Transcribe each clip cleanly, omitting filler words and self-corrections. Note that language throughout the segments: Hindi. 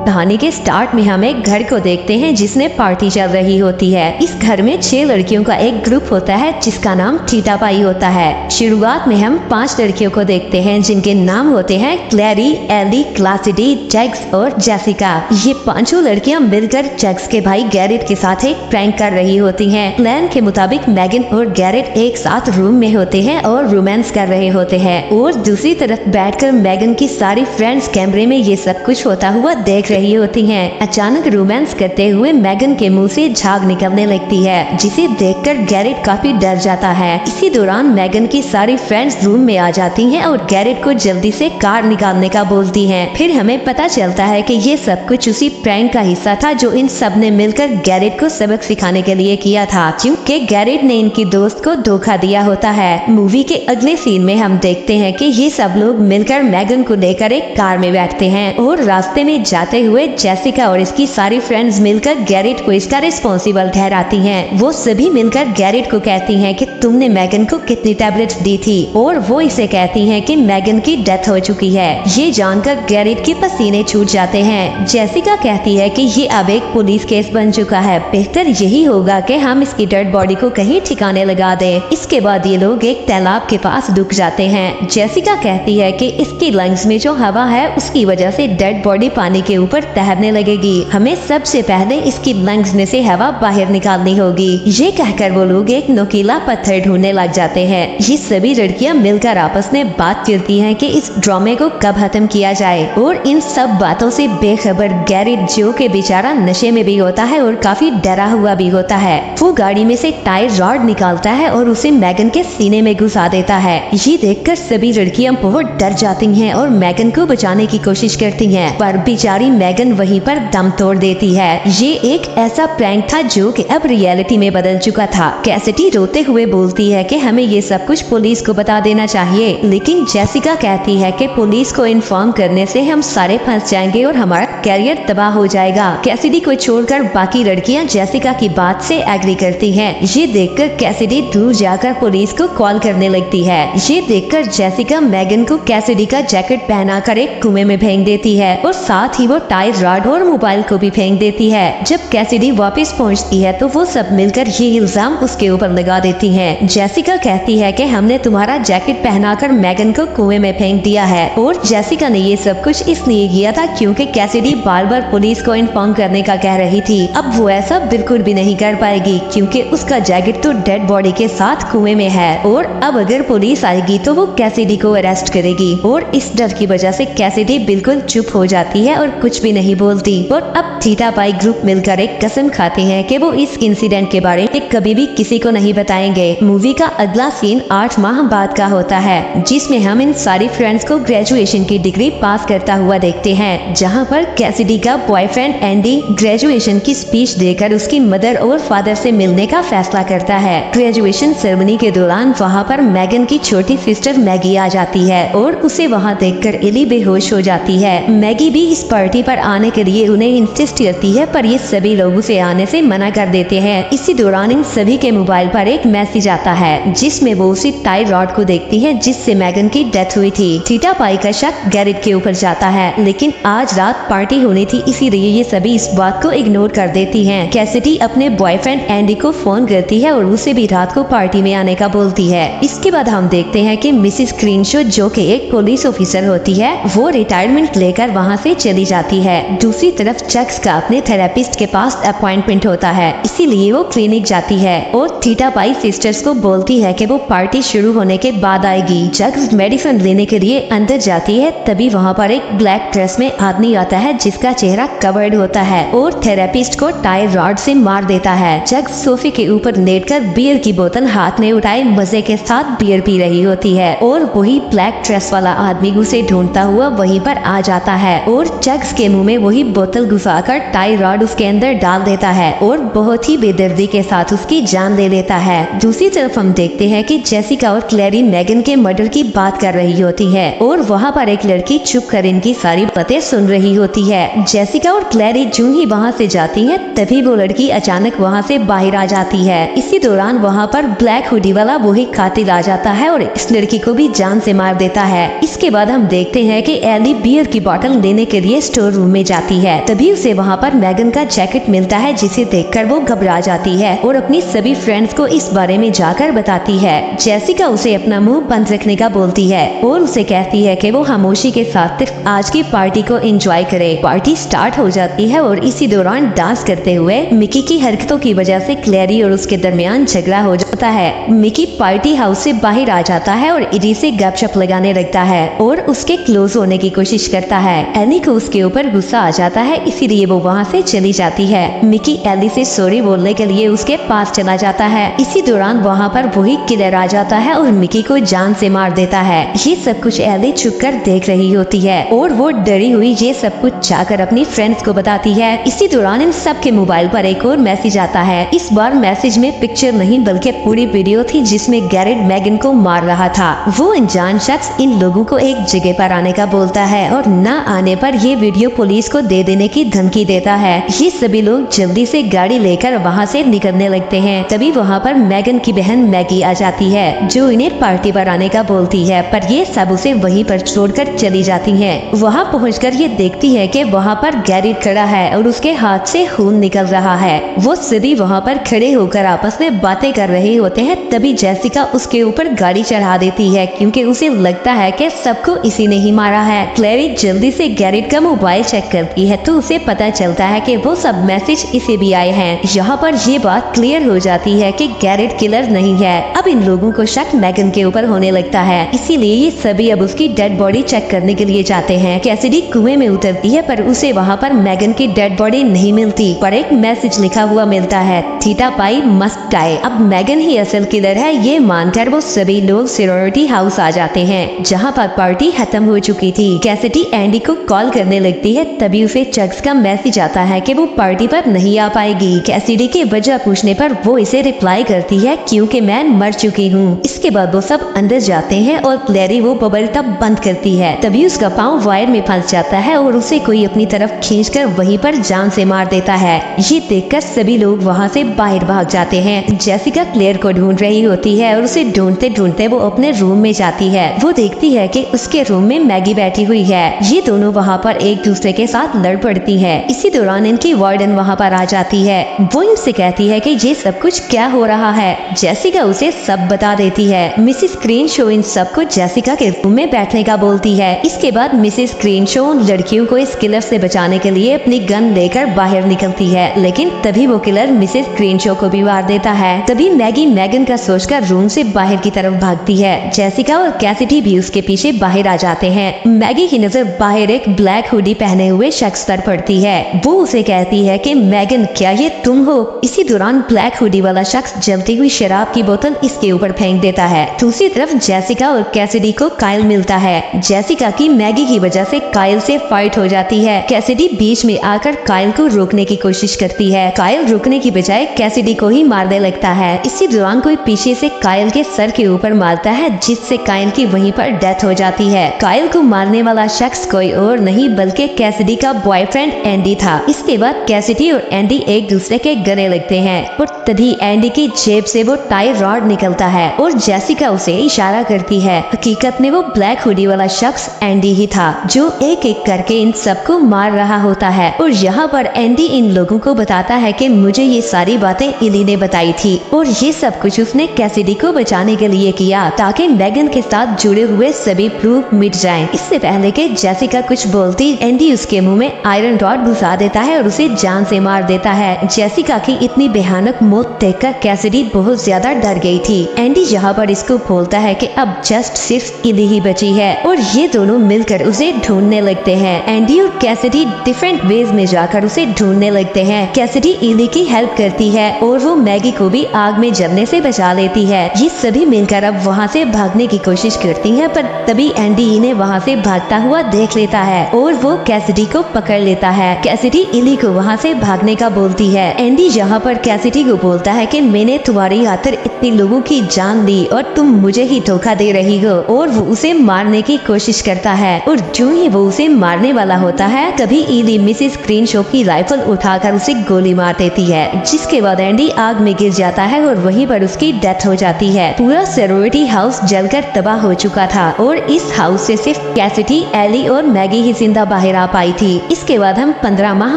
कहानी के स्टार्ट में हम एक घर को देखते हैं जिसमें पार्टी चल रही होती है। इस घर में 6 लड़कियों का एक ग्रुप होता है जिसका नाम थीटा पाई होता है। शुरुआत में हम 5 लड़कियों को देखते हैं जिनके नाम होते हैं क्लैरी, एली, क्लासिडी, जैक्स और जेसिका। ये 5 लड़कियां मिलकर जैक्स के भाई गैरेट के साथ एक प्रैंक कर रही होती हैं। प्लान के मुताबिक मैगन और गैरेट एक साथ रूम में होते हैं और रोमांस कर रहे होते हैं और दूसरी तरफ बैठकर मैगन की सारी फ्रेंड्स कैमरे में ये सब कुछ होता हुआ देख रही होती हैं। अचानक रोमांस करते हुए मैगन के मुंह से झाग निकलने लगती है जिसे देखकर गैरेट काफी डर जाता है। इसी दौरान मैगन की सारी फ्रेंड्स रूम में आ जाती हैं और गैरेट को जल्दी से कार निकालने का बोलती हैं। फिर हमें पता चलता है कि ये सब कुछ उसी प्रैंक का हिस्सा था जो इन सब ने मिलकर गैरेट को सबक सिखाने के लिए किया था, क्योंकि गैरेट ने इनकी दोस्त को धोखा दिया होता है। मूवी के अगले सीन में हम देखते हैं कि ये सब लोग मिलकर मैगन को लेकर एक कार में बैठते हैं और रास्ते में जाते हुए जेसिका और इसकी सारी फ्रेंड्स मिलकर गैरेट को इसका रिस्पॉन्सिबल ठहराती हैं। वो सभी मिलकर गैरेट को कहती हैं कि तुमने मैगन को कितनी टैबलेट्स दी थी और वो इसे कहती हैं कि मैगन की डेथ हो चुकी है। ये जानकर गैरेट के पसीने छूट जाते हैं। जेसिका कहती है कि ये अब एक पुलिस केस बन चुका है, बेहतर यही होगा कि हम इसकी डेड बॉडी को कहीं ठिकाने लगा दें। इसके बाद ये लोग एक तालाब के पास रुक जाते हैं। जेसिका कहती है कि इसकी लंग्स में जो हवा है उसकी वजह से डेड बॉडी पानी के ऊपर तैरने लगेगी। हमें सबसे पहले इसकी लंग्स में से हवा बाहर निकालनी होगी। ये कहकर वो लोग एक नुकीला पत्थर ढूंढने लग जाते हैं। ये सभी लड़कियां मिलकर आपस में बात करती हैं कि इस ड्रामे को कब खत्म किया जाए और इन सब बातों से बेखबर गैरेट, जो के बेचारा नशे में भी होता है और काफी डरा हुआ भी होता है, वो गाड़ी में से टायर रॉड निकालता है और उसे मैगन के सीने में घुसा देता है। ये देखकर सभी लड़कियां बहुत डर जाती हैं और मैगन को बचाने की कोशिश करती हैं, पर बेचारी मैगन वहीं पर दम तोड़ देती है। ये एक ऐसा प्रैंक था जो कि अब रियलिटी में बदल चुका था। कैसिडी रोते हुए बोलती है कि हमें ये सब कुछ पुलिस को बता देना चाहिए, लेकिन जेसिका कहती है कि पुलिस को इन्फॉर्म करने से हम सारे फंस जाएंगे और हमारा कैरियर तबाह हो जाएगा। कैसिडी को छोड़कर बाकी लड़कियां जेसिका की बात से एग्री करती हैं। ये देखकर कैसिडी दूर जाकर पुलिस को कॉल करने लगती है। ये देखकर जेसिका मैगन को कैसिडी का जैकेट पहनाकर एक कुएं में फेंक देती है और साथ ही वो टायर रॉड और मोबाइल को भी फेंक देती है। जब कैसिडी वापस पहुंचती है तो वो सब मिलकर ये इल्जाम उसके ऊपर लगा देती हैं। जेसिका कहती है कि हमने तुम्हारा जैकेट पहनाकर मैगन को कुएं में फेंक दिया है और जेसिका ने ये सब कुछ इसलिए किया था क्योंकि कैसिडी बार बार पुलिस को इन्फॉर्म करने का कह रही थी। अब वो ऐसा बिल्कुल भी नहीं कर पाएगी क्योंकि उसका जैकेट तो डेड बॉडी के साथ कुएं में है और अब अगर पुलिस आएगी तो वो कैसिडी को अरेस्ट करेगी और इस डर की वजह से कैसिडी बिल्कुल चुप हो जाती है और कुछ भी नहीं बोलती। और अब थीटा पाई ग्रुप मिलकर एक कसम खाते हैं कि वो इस इंसिडेंट के बारे में कभी भी किसी को नहीं बताएंगे। मूवी का अगला सीन 8 माह बाद का होता है जिसमें हम इन सारी फ्रेंड्स को ग्रेजुएशन की डिग्री पास करता हुआ देखते हैं, जहां पर कैसिडी का बॉयफ्रेंड एंडी ग्रेजुएशन की स्पीच देकर उसकी मदर और फादर से मिलने का फैसला करता है। ग्रेजुएशन सेरेमनी के दौरान वहां पर मैगन की छोटी सिस्टर मैगी आ जाती है और उसे वहां देखकर एली बेहोश हो जाती है। मैगी भी इस पार्टी पर आने के लिए उन्हें इंसिस्ट करती है, पर ये सभी लोग उसे आने से मना कर देते हैं। इसी दौरान इन सभी के मोबाइल पर एक मैसेज आता है जिसमें वो उसी टाई रॉड को देखती है जिससे मैगन की डेथ हुई थी। थीटा पाई का शक गैरेट के ऊपर जाता है, लेकिन आज रात पार्टी होनी थी इसीलिए ये सभी इस बात को इग्नोर कर देती हैं। कैसिडी अपने बॉयफ्रेंड एंडी को फोन करती है और उसे भी रात को पार्टी में आने का बोलती है। इसके बाद हम देखते हैं कि मिसिस क्रीनशो, जो कि एक पुलिस ऑफिसर होती है, वो रिटायरमेंट लेकर वहाँ से चली जाती है। दूसरी तरफ जैक्स का अपने थेरेपिस्ट के पास अपॉइंटमेंट होता है, इसीलिए वो क्लिनिक जाती है और थीटा पाई सिस्टर्स को बोलती है कि वो पार्टी शुरू होने के बाद आएगी। जैक्स मेडिसिन लेने के लिए अंदर जाती है, तभी वहाँ पर एक ब्लैक ड्रेस में आदमी आता है जिसका चेहरा कवर्ड होता है और थेरेपिस्ट को टायर रॉड से मार देता है। जैक्स सोफे के ऊपर लेटकर बियर की बोतल हाथ में उठाए मजे के साथ बियर पी रही होती है और वही ब्लैक ड्रेस वाला आदमी उसे ढूंढता हुआ वहीं पर आ जाता है और जैक्स के मुंह में वही बोतल घुसाकर टायर रॉड उसके अंदर डाल देता है और बहुत ही बेदर्दी के साथ उसकी जान ले लेता है। दूसरी तरफ हम देखते हैं कि जेसिका और क्लैरी मैगन के मर्डर की बात कर रही होती है और वहाँ पर एक लड़की चुप कर इनकी सारी बातें सुन रही होती है। जेसिका और क्लैरी जूं ही वहाँ से जाती हैं, तभी वो लड़की अचानक वहाँ से बाहर आ जाती है। इसी दौरान वहाँ पर ब्लैक हुडी वाला वही कातिल आ जाता है और इस लड़की को भी जान से मार देता है। इसके बाद हम देखते हैं कि एली बियर की बोतल लेने के लिए स्टोर रूम में जाती है। तभी उसे वहाँ पर मैगन का जैकेट मिलता है, जिसे देखकर वो घबरा जाती है और अपनी सभी फ्रेंड्स को इस बारे में जाकर बताती है। जेसिका उसे अपना मुंह बंद रखने का बोलती है और उसे कहती है कि वो खामोशी के साथ सिर्फ आज की पार्टी को एंजॉय करे। पार्टी स्टार्ट हो जाती है और इसी दौरान डांस करते हुए मिकी की हरकतों की वजह से क्लेरी और उसके दरमियान झगड़ा हो जाता है। मिकी पार्टी हाउस से बाहर आ जाता है और इडी से गपशप लगाने लगता है और उसके क्लोज होने की कोशिश करता है। एली को उसके ऊपर गुस्सा आ जाता है, इसीलिए वो वहाँ से चली जाती है। मिकी एली से सॉरी बोलने के लिए उसके पास चला जाता है। इसी दौरान वहाँ पर वही किलर आ जाता है और मिकी को जान से मार देता है। ये सब कुछ एली छुप कर देख रही होती है और वो डरी हुई ये सब कुछ जाकर अपनी फ्रेंड्स को बताती है। इसी दौरान इन सब के मोबाइल पर एक और मैसेज आता है। इस बार मैसेज में पिक्चर नहीं बल्कि पूरी वीडियो थी, जिसमें गैरेट मैगन को मार रहा था। वो अनजान शख्स इन लोगों को एक जगह पर आने का बोलता है और न आने पर ये वीडियो पुलिस को दे देने की धमकी देता है। ये सभी लोग जल्दी से गाड़ी लेकर वहाँ से निकलने लगते हैं। तभी वहाँ पर मैगन की बहन मैगी आ जाती है, जो इन्हें पार्टी पर आने का बोलती है, पर ये सब उसे वहीं पर छोड़कर चली जाती हैं। वहाँ पहुंचकर ये देखती है कि वहाँ पर गैरेट खड़ा है और उसके हाथ से खून निकल रहा है। वो सभी वहाँ पर खड़े होकर आपस में बातें कर रहे होते हैं। तभी जेसिका उसके ऊपर गाड़ी चढ़ा देती है, क्योंकि उसे लगता है कि सबको इसी ने ही मारा है। क्लेरी जल्दी से गैरेट का मोबाइल चेक करती है तो उसे पता चलता है कि वो सब मैसेज इसे भी आए हैं। यहाँ पर ये बात क्लियर हो जाती है कि गैरेट किलर नहीं है। अब इन लोगों को शक मैगन के ऊपर होने लगता है, इसीलिए ये सभी अब उसकी डेड बॉडी चेक करने के लिए जाते हैं। कैसिडी कुएं में उतरती है पर उसे वहाँ पर मैगन की डेड बॉडी नहीं मिलती, पर एक मैसेज लिखा हुआ मिलता है, थीटा पाई मस्ट डाई। अब मैगन ही असल किलर है ये मानकर वो सभी लोग सिक्योरिटी हाउस आ जाते हैं, जहाँ पर पार्टी खत्म हो चुकी थी। कैसिडी एंडी को कॉल करने लगती है, तभी उसे चक्स का मैसेज आता है कि वो पार्टी पर नहीं आ पाएगी। कैसिडी की वजह पूछने पर वो इसे रिप्लाई करती है, क्योंकि मैं मर चुकी हूँ। इसके बाद वो सब अंदर जाते हैं और क्लेरी वो बबल टब बंद करती है। तभी उसका पाँव वायर में फंस जाता है और उसे कोई अपनी तरफ खींचकर वहीं पर जान से मार देता है। ये देखकर सभी लोग वहाँ से बाहर भाग जाते हैं। जेसिका क्लेयर को ढूंढ रही होती है और उसे ढूंढते ढूंढते वो अपने रूम में जाती है। वो देखती है कि उसके रूम में मैगी बैठी हुई है। ये दोनों वहाँ पर एक दूसरे के साथ लड़ पड़ती है। इसी दौरान इनकी वार्डन वहाँ पर आ जाती है। वो इनसे कहती है कि ये सब कुछ क्या हो रहा है। जेसिका उसे सब बता देती है। मिसेस क्रीनशो इन सबको जेसिका के रूम में बैठने का बोलती है। इसके बाद मिसेस क्रीनशो उन लड़कियों को इस किलर से बचाने के लिए अपनी गन लेकर बाहर निकलती है, लेकिन तभी वो किलर मिसेस क्रीनशो को भी मार देता है। तभी मैगी मैगन का सोचकर रूम से बाहर की तरफ भागती है। जेसिका और कैसिडी भी उसके पीछे बाहर आ जाते हैं। मैगी की नजर बाहर एक ब्लैक हुडी पहने हुए शख्स पर पड़ती है। वो उसे कहती है कि मैगन क्या ये तुम हो। इसी दौरान ब्लैक हुडी वाला शख्स जलती हुई शराब की बोतल इसके ऊपर फेंक देता है। दूसरी तरफ जेसिका और कैसिडी को काइल मिलता है। जेसिका की मैगी की वजह से काइल से फाइट हो जाती है। कैसिडी बीच में आकर काइल को रोकने की कोशिश करती है। काइल रुकने की बजाय कैसिडी को ही मारने लगता है। इसी दौरान कोई पीछे से काइल के सर के ऊपर मारता है, जिससे काइल की वहीं पर डेथ हो जाती है। काइल को मारने वाला शख्स कोई और नहीं बल्कि कैसिडी का बॉयफ्रेंड एंडी था। इसके बाद कैसिडी और एंडी एक दूसरे के गले लगते हैं और तभी एंडी की जेब से वो टाई रॉड निकलता है और जेसिका उसे इशारा करती है। हकीकत में वो ब्लैक हुडी वाला शख्स एंडी ही था, जो एक एक करके इन सबको मार रहा होता है। और यहाँ पर एंडी इन लोगों को बताता है कि मुझे ये सारी बातें इली ने बताई थी और ये सब कुछ उसने कैसिडी को बचाने के लिए किया, ताकि मैगन के साथ जुड़े हुए सभी प्रूफ मिट जाएं। इससे पहले कि जेसिका कुछ बोलती, एंडी उसके मुंह में आयरन रॉड घुसा देता है और उसे जान से मार देता है। जेसिका की इतनी भयानक मौत देखकर कैसिडी बहुत ज्यादा डर गई थी। एंडी यहाँ पर इसको बोलता है कि अब जस्ट सिर्फ इली ही बची है और ये दोनों मिलकर उसे ढूंढने लगते हैं। एंडी और कैसिडी डिफरेंट वेज में जाकर उसे ढूंढने लगते हैं। कैसिडी इली की हेल्प करती है और वो मैगी को भी आग में जलने से बचा लेती है। ये सभी मिलकर अब वहाँ से भागने की कोशिश करती हैं, पर तभी एंडी इन्हें वहाँ से भागता हुआ देख लेता है और वो कैसिडी को पकड़ लेता है। कैसिडी इली को वहाँ से भागने का बोलती है। एंडी यहाँ पर कैसिडी को बोलता है कि मैंने तुम्हारी खातिर इतने लोगों की जान दी और तुम मुझे ही धोखा दे रही हो, और वो उसे मारने की कोशिश करता है। और जो ही वो उसे मारने वाला होता है तभी इली मिसेस क्रीनशो की राइफल उठाकर उसे गोली मार देती है, जिसके बाद एंडी आग में गिर जाता है और वहीं पर उसकी डेथ हो जाती है। पूरा सिक्योरिटी हाउस जलकर तबाह हो चुका था और इस हाउस से सिर्फ कैसिडी, एली और मैगी ही जिंदा बाहर आ टीटा पाई थी। इसके बाद हम 15 माह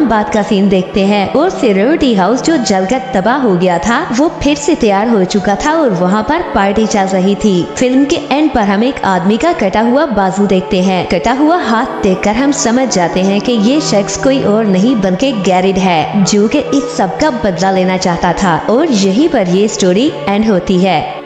बाद का सीन देखते हैं और सिक्योरिटी हाउस जो जलकर तबाह हो गया था वो फिर से तैयार हो चुका था और वहाँ पर पार्टी चल रही थी। फिल्म के एंड पर हम एक आदमी का कटा हुआ बाजू देखते हैं। कटा हुआ हाथ देखकर हम समझ जाते हैं कि ये शख्स कोई और नहीं बल्कि गैरिड है, जो कि इस सब का बदला लेना चाहता था और यहीं पर ये स्टोरी एंड होती है।